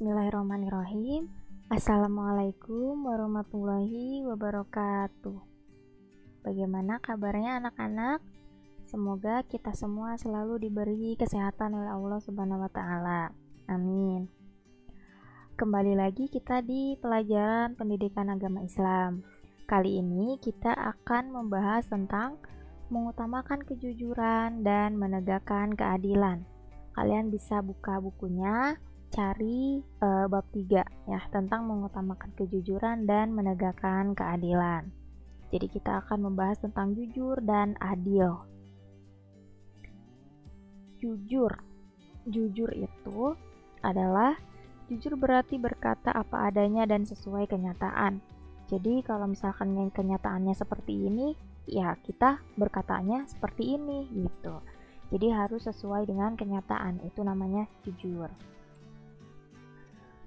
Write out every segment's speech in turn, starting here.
Bismillahirrahmanirrahim. Assalamualaikum warahmatullahi wabarakatuh. Bagaimana kabarnya anak-anak? Semoga kita semua selalu diberi kesehatan oleh Allah Subhanahu wa taala. Amin. Kembali lagi kita di pelajaran pendidikan agama Islam. Kali ini kita akan membahas tentang mengutamakan kejujuran dan menegakkan keadilan. Kalian bisa buka bukunya, cari bab 3 ya, tentang mengutamakan kejujuran dan menegakkan keadilan. Jadi kita akan membahas tentang jujur dan adil. Jujur itu adalah jujur berarti berkata apa adanya dan sesuai kenyataan. Jadi kalau misalkan yang kenyataannya seperti ini, ya kita berkatanya seperti ini gitu. Jadi harus sesuai dengan kenyataan, itu namanya jujur.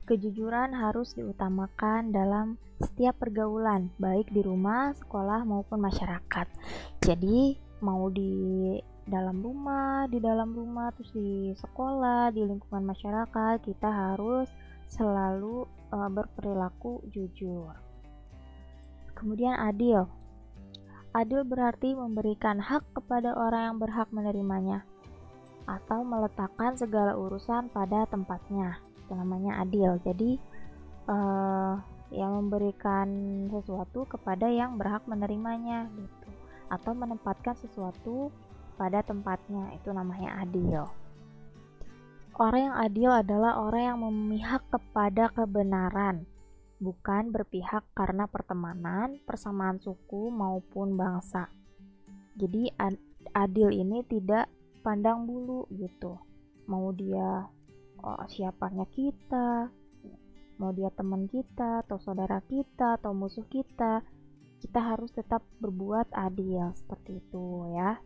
Kejujuran harus diutamakan dalam setiap pergaulan, baik di rumah, sekolah, maupun masyarakat. Jadi, mau di dalam rumah, terus di sekolah, di lingkungan masyarakat, kita harus selalu berperilaku jujur. Kemudian adil. Adil berarti memberikan hak kepada orang yang berhak menerimanya, atau meletakkan segala urusan pada tempatnya. Itu namanya adil. Jadi yang memberikan sesuatu kepada yang berhak menerimanya gitu, atau menempatkan sesuatu pada tempatnya, itu namanya adil. Orang yang adil adalah orang yang memihak kepada kebenaran, bukan berpihak karena pertemanan, persamaan suku maupun bangsa. Jadi adil ini tidak pandang bulu gitu, mau dia siapanya kita, mau dia teman kita atau saudara kita atau musuh kita harus tetap berbuat adil, seperti itu ya.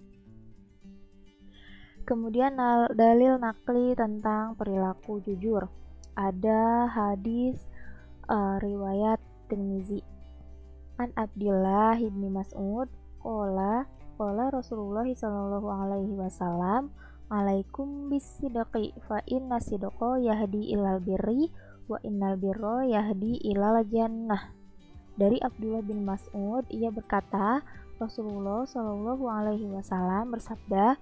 Kemudian dalil nakli tentang perilaku jujur. Ada hadis riwayat Tirmizi. An Abdillah ibni Mas'ud qala Rasulullah sallallahu alaihi wasallam, alaikum bisidqi fa inna sidqa yahdi ilal birri wa innal birra yahdi ilal jannah. Dari Abdullah bin Mas'ud, ia berkata, Rasulullah sallallahu alaihi wasallam bersabda,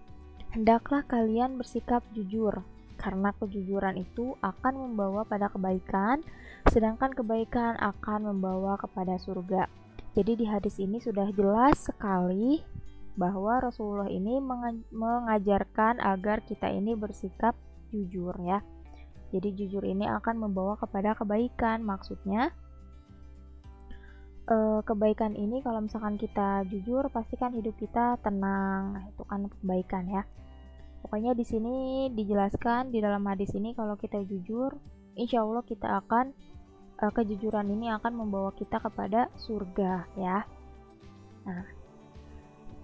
hendaklah kalian bersikap jujur, karena kejujuran itu akan membawa pada kebaikan, sedangkan kebaikan akan membawa kepada surga. Jadi di hadis ini sudah jelas sekali bahwa Rasulullah ini mengajarkan agar kita ini bersikap jujur ya. Jadi jujur ini akan membawa kepada kebaikan. Maksudnya kebaikan ini kalau misalkan kita jujur, pastikan hidup kita tenang. Nah, itu kan kebaikan ya. Pokoknya di sini dijelaskan di dalam hadis ini kalau kita jujur, insya Allah kita akan kejujuran ini akan membawa kita kepada surga ya. Nah,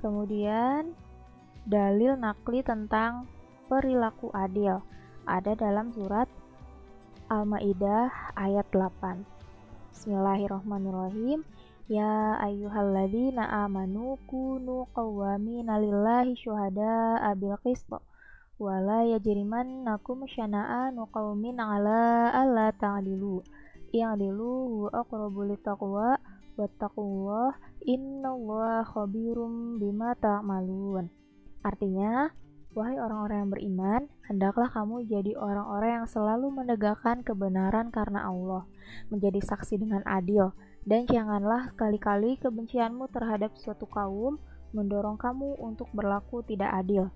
kemudian dalil nakli tentang perilaku adil ada dalam surat Al-Maidah ayat 8. Bismillahirrahmanirrahim. Ya ayyuhalladzina amanu kunu qawwamina lillahi syuhada'a bil qist wa la yajrimannakum syana'anu qaumin 'ala alla ta'dilu i'dilu huwa aqrabu littaqwa wattaqullah innallaha khabirum bima ta'malun. Artinya, wahai orang-orang yang beriman, hendaklah kamu jadi orang-orang yang selalu menegakkan kebenaran karena Allah, menjadi saksi dengan adil, dan janganlah kali-kali kebencianmu terhadap suatu kaum mendorong kamu untuk berlaku tidak adil.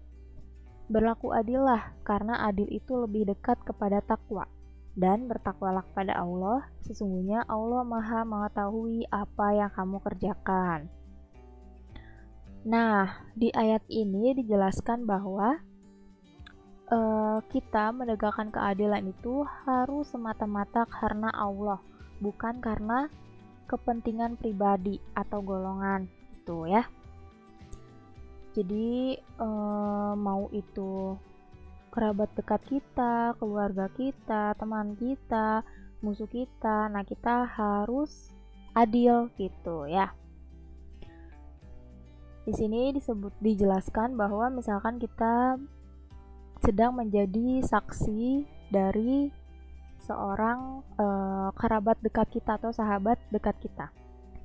Berlaku adillah, karena adil itu lebih dekat kepada takwa. Dan bertakwalah kepada Allah, sesungguhnya Allah Maha mengetahui apa yang kamu kerjakan. Nah, di ayat ini dijelaskan bahwa kita menegakkan keadilan itu harus semata-mata karena Allah, bukan karena kepentingan pribadi atau golongan gitu ya. Jadi mau itu kerabat dekat kita, keluarga kita, teman kita, musuh kita, nah kita harus adil gitu ya. Di sini dijelaskan bahwa misalkan kita sedang menjadi saksi dari seorang kerabat dekat kita atau sahabat dekat kita.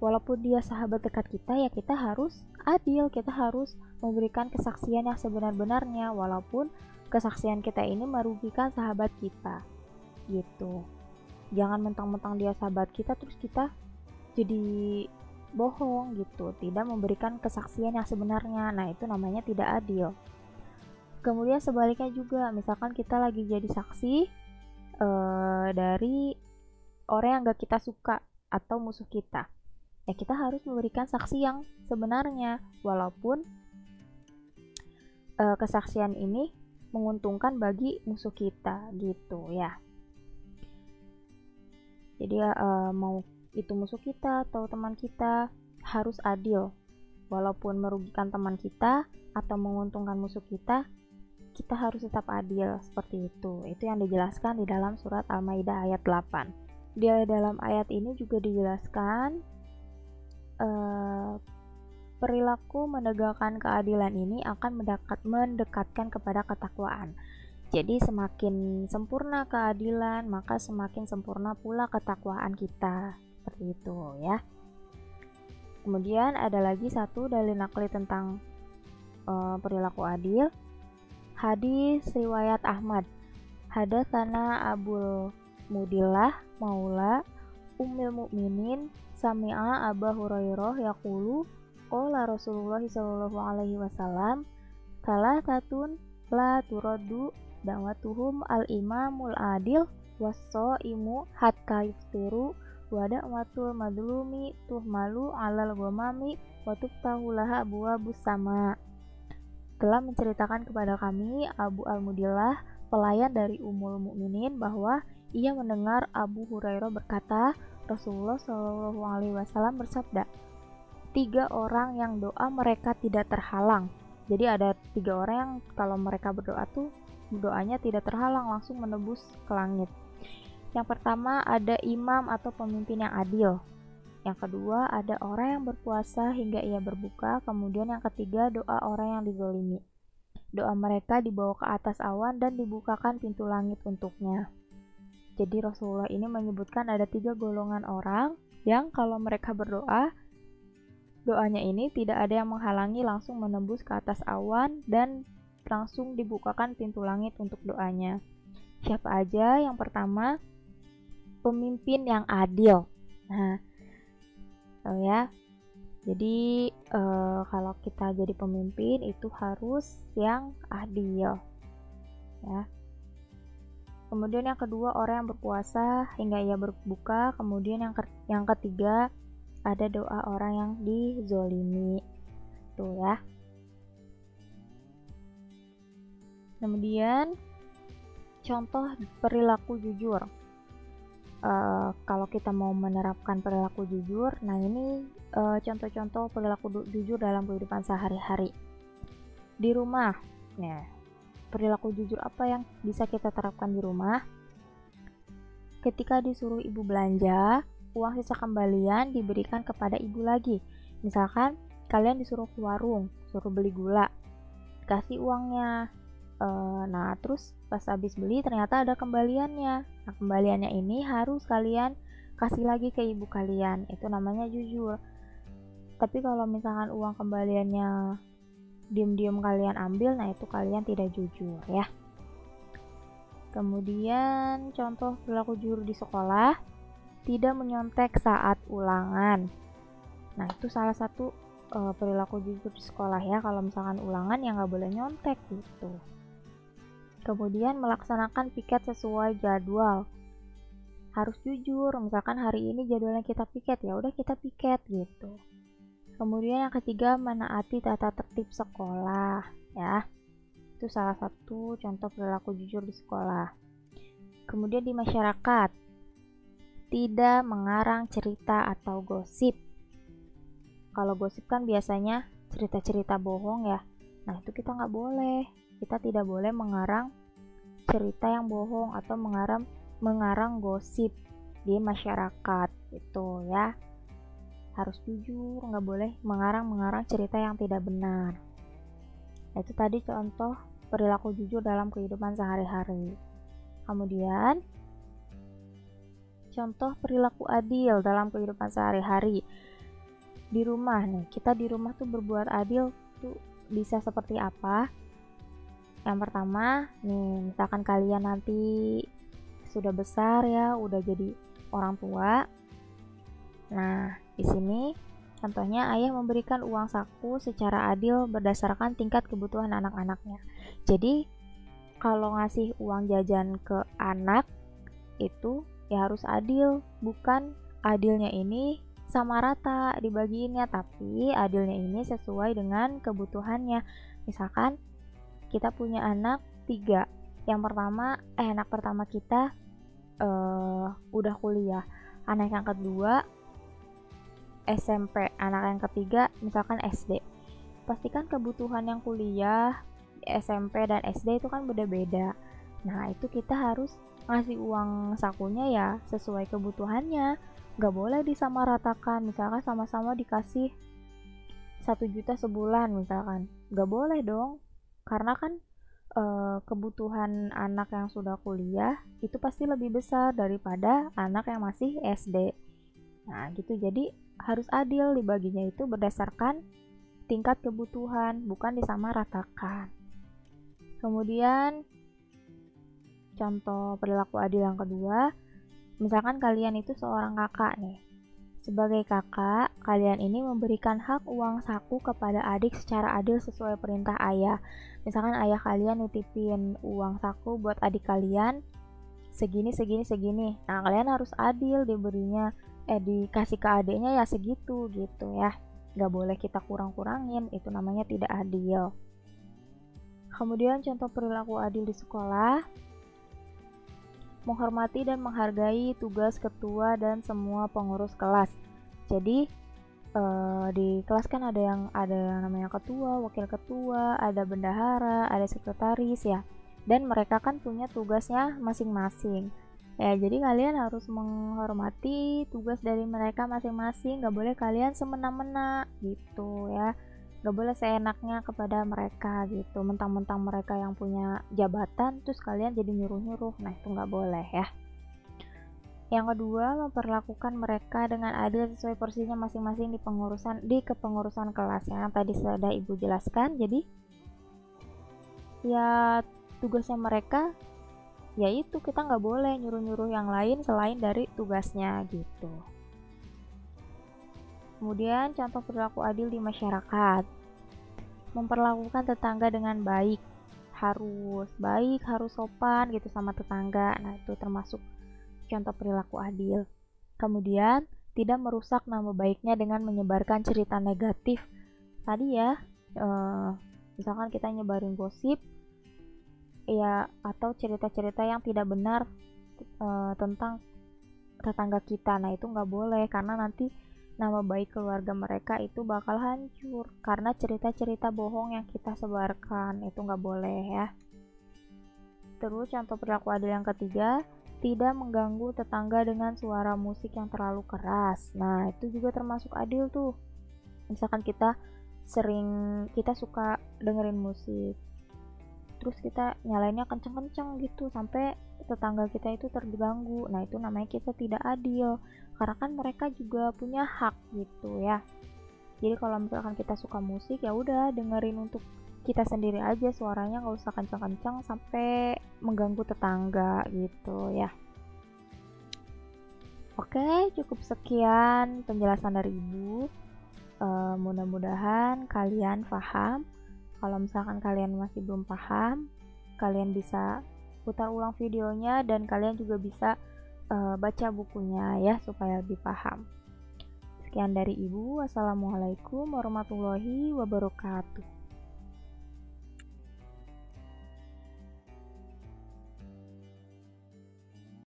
Walaupun dia sahabat dekat kita, ya kita harus adil, kita harus memberikan kesaksian yang sebenar-benarnya, walaupun kesaksian kita ini merugikan sahabat kita, gitu. Jangan mentang-mentang dia sahabat kita terus kita jadi bohong gitu, tidak memberikan kesaksian yang sebenarnya. Nah, itu namanya tidak adil. Kemudian sebaliknya juga, misalkan kita lagi jadi saksi dari orang yang gak kita suka atau musuh kita, ya kita harus memberikan saksi yang sebenarnya, walaupun kesaksian ini menguntungkan bagi musuh kita, gitu ya. Jadi mau itu musuh kita atau teman kita, harus adil. Walaupun merugikan teman kita atau menguntungkan musuh kita, kita harus tetap adil, seperti itu. Itu yang dijelaskan di dalam surat Al-Maidah ayat 8. Di dalam ayat ini juga dijelaskan perilaku menegakkan keadilan ini akan mendekatkan kepada ketakwaan. Jadi semakin sempurna keadilan, maka semakin sempurna pula ketakwaan kita. Seperti itu ya. Kemudian ada lagi satu dalil naqli tentang perilaku adil. Hadis riwayat Ahmad. Hadatsana Abul Mudillah Maula Ummul Mukminin sami'a Abu Hurairah yaqulu qala Rasulullah sallallahu alaihi wasallam salasatun la turaddu da'watuhum al-imamul adil was-shaimu hatta yuftiru wa da'watul madlumi tuhmalu 'alal ghamami wa tuftahu laha abwabus sama. Telah menceritakan kepada kami Abu Al-Mudillah, pelayan dari Ummul Mukminin, bahwa ia mendengar Abu Hurairah berkata, Rasulullah Shallallahu Alaihi Wasallam bersabda, 3 orang yang doa mereka tidak terhalang. Jadi ada 3 orang yang kalau mereka berdoa tuh doanya tidak terhalang, langsung menembus ke langit. Yang pertama ada imam atau pemimpin yang adil. Yang kedua ada orang yang berpuasa hingga ia berbuka. Kemudian yang ketiga doa orang yang dizolimi. Doa mereka dibawa ke atas awan dan dibukakan pintu langit untuknya. Jadi Rasulullah ini menyebutkan ada 3 golongan orang yang kalau mereka berdoa, doanya ini tidak ada yang menghalangi, langsung menembus ke atas awan dan langsung dibukakan pintu langit untuk doanya. Siapa aja? Yang pertama, pemimpin yang adil. Nah, ya. Jadi kalau kita jadi pemimpin itu harus yang adil. Ya. Kemudian yang kedua orang yang berpuasa hingga ia berbuka. Kemudian yang ketiga ada doa orang yang dizolimi. Tuh ya. Kemudian contoh perilaku jujur. Kalau kita mau menerapkan perilaku jujur, nah ini contoh-contoh perilaku jujur dalam kehidupan sehari-hari di rumah. Nah, perilaku jujur apa yang bisa kita terapkan di rumah? Ketika disuruh ibu belanja, uang sisa kembalian diberikan kepada ibu lagi. Misalkan kalian disuruh ke warung, suruh beli gula, kasih uangnya. Nah, terus pas habis beli ternyata ada kembaliannya. Nah, kembaliannya ini harus kalian kasih lagi ke ibu kalian. Itu namanya jujur. Tapi kalau misalkan uang kembaliannya diam-diam kalian ambil, nah itu kalian tidak jujur ya. Kemudian contoh perilaku jujur di sekolah, tidak menyontek saat ulangan. Nah, itu salah satu perilaku jujur di sekolah ya. Kalau misalkan ulangan ya nggak boleh nyontek gitu. Kemudian melaksanakan piket sesuai jadwal. Harus jujur, misalkan hari ini jadwalnya kita piket, ya udah kita piket gitu. Kemudian yang ketiga menaati tata tertib sekolah ya. Itu salah satu contoh perilaku jujur di sekolah. Kemudian di masyarakat, tidak mengarang cerita atau gosip. Kalau gosip kan biasanya cerita-cerita bohong ya. Nah, itu kita nggak boleh. Kita tidak boleh mengarang cerita yang bohong atau mengarang gosip di masyarakat gitu ya. Harus jujur, nggak boleh mengarang cerita yang tidak benar. Itu tadi contoh perilaku jujur dalam kehidupan sehari-hari. Kemudian contoh perilaku adil dalam kehidupan sehari-hari. Di rumah nih, kita di rumah tuh berbuat adil tuh bisa seperti apa? Yang pertama nih, misalkan kalian nanti sudah besar ya, udah jadi orang tua. Nah, di sini contohnya ayah memberikan uang saku secara adil berdasarkan tingkat kebutuhan anak-anaknya. Jadi, kalau ngasih uang jajan ke anak itu ya harus adil, bukan adilnya ini sama rata dibagiinnya, tapi adilnya ini sesuai dengan kebutuhannya. Misalkan kita punya anak 3. Anak pertama kita udah kuliah, anak yang kedua SMP, anak yang ketiga misalkan SD. Pastikan kebutuhan yang kuliah, SMP dan SD itu kan beda-beda. Nah, itu kita harus ngasih uang sakunya ya sesuai kebutuhannya. Gak boleh disamaratakan, misalkan sama-sama dikasih 1 juta sebulan misalkan. Gak boleh dong, karena kan kebutuhan anak yang sudah kuliah itu pasti lebih besar daripada anak yang masih SD. Nah, gitu. Jadi harus adil dibaginya itu berdasarkan tingkat kebutuhan, bukan disamaratakan. Kemudian contoh perilaku adil yang kedua, misalkan kalian itu seorang kakak nih. Sebagai kakak, kalian ini memberikan hak uang saku kepada adik secara adil sesuai perintah ayah. Misalkan ayah kalian nitipin uang saku buat adik kalian segini. Nah, kalian harus adil diberinya, dikasih ke adiknya ya segitu gitu ya. Gak boleh kita kurang-kurangin, itu namanya tidak adil. Kemudian contoh perilaku adil di sekolah, menghormati dan menghargai tugas ketua dan semua pengurus kelas. Jadi di kelas kan ada yang namanya ketua, wakil ketua, ada bendahara, ada sekretaris ya. Dan mereka kan punya tugasnya masing-masing. Ya, jadi kalian harus menghormati tugas dari mereka masing-masing, gak boleh kalian semena-mena gitu ya. Gak boleh seenaknya kepada mereka gitu, mentang-mentang mereka yang punya jabatan terus kalian jadi nyuruh-nyuruh. Nah, itu gak boleh ya. Yang kedua, memperlakukan mereka dengan adil sesuai porsinya masing-masing di kepengurusan kelas yang tadi sudah ibu jelaskan. Jadi ya tugasnya mereka yaitu kita nggak boleh nyuruh-nyuruh yang lain selain dari tugasnya gitu. Kemudian contoh perilaku adil di masyarakat, memperlakukan tetangga dengan baik, harus sopan gitu sama tetangga. Nah, itu termasuk contoh perilaku adil. Kemudian tidak merusak nama baiknya dengan menyebarkan cerita negatif tadi ya, misalkan kita nyebarin gosip ya, atau cerita-cerita yang tidak benar tentang tetangga kita. Nah, itu nggak boleh, karena nanti nama baik keluarga mereka itu bakal hancur karena cerita-cerita bohong yang kita sebarkan. Itu nggak boleh ya. Terus contoh perilaku adil yang ketiga, tidak mengganggu tetangga dengan suara musik yang terlalu keras. Nah, itu juga termasuk adil tuh. Misalkan kita suka dengerin musik, terus kita nyalainnya kenceng-kenceng gitu sampai tetangga kita itu terganggu. Nah, itu namanya kita tidak adil, karena kan mereka juga punya hak gitu ya. Jadi kalau misalkan kita suka musik, ya udah dengerin untuk kita sendiri aja, suaranya nggak usah kenceng-kenceng sampai mengganggu tetangga gitu ya. Oke, cukup sekian penjelasan dari ibu. Mudah-mudahan kalian paham. Kalau misalkan kalian masih belum paham, kalian bisa putar ulang videonya dan kalian juga bisa baca bukunya ya supaya lebih paham. Sekian dari ibu. Wassalamualaikum warahmatullahi wabarakatuh.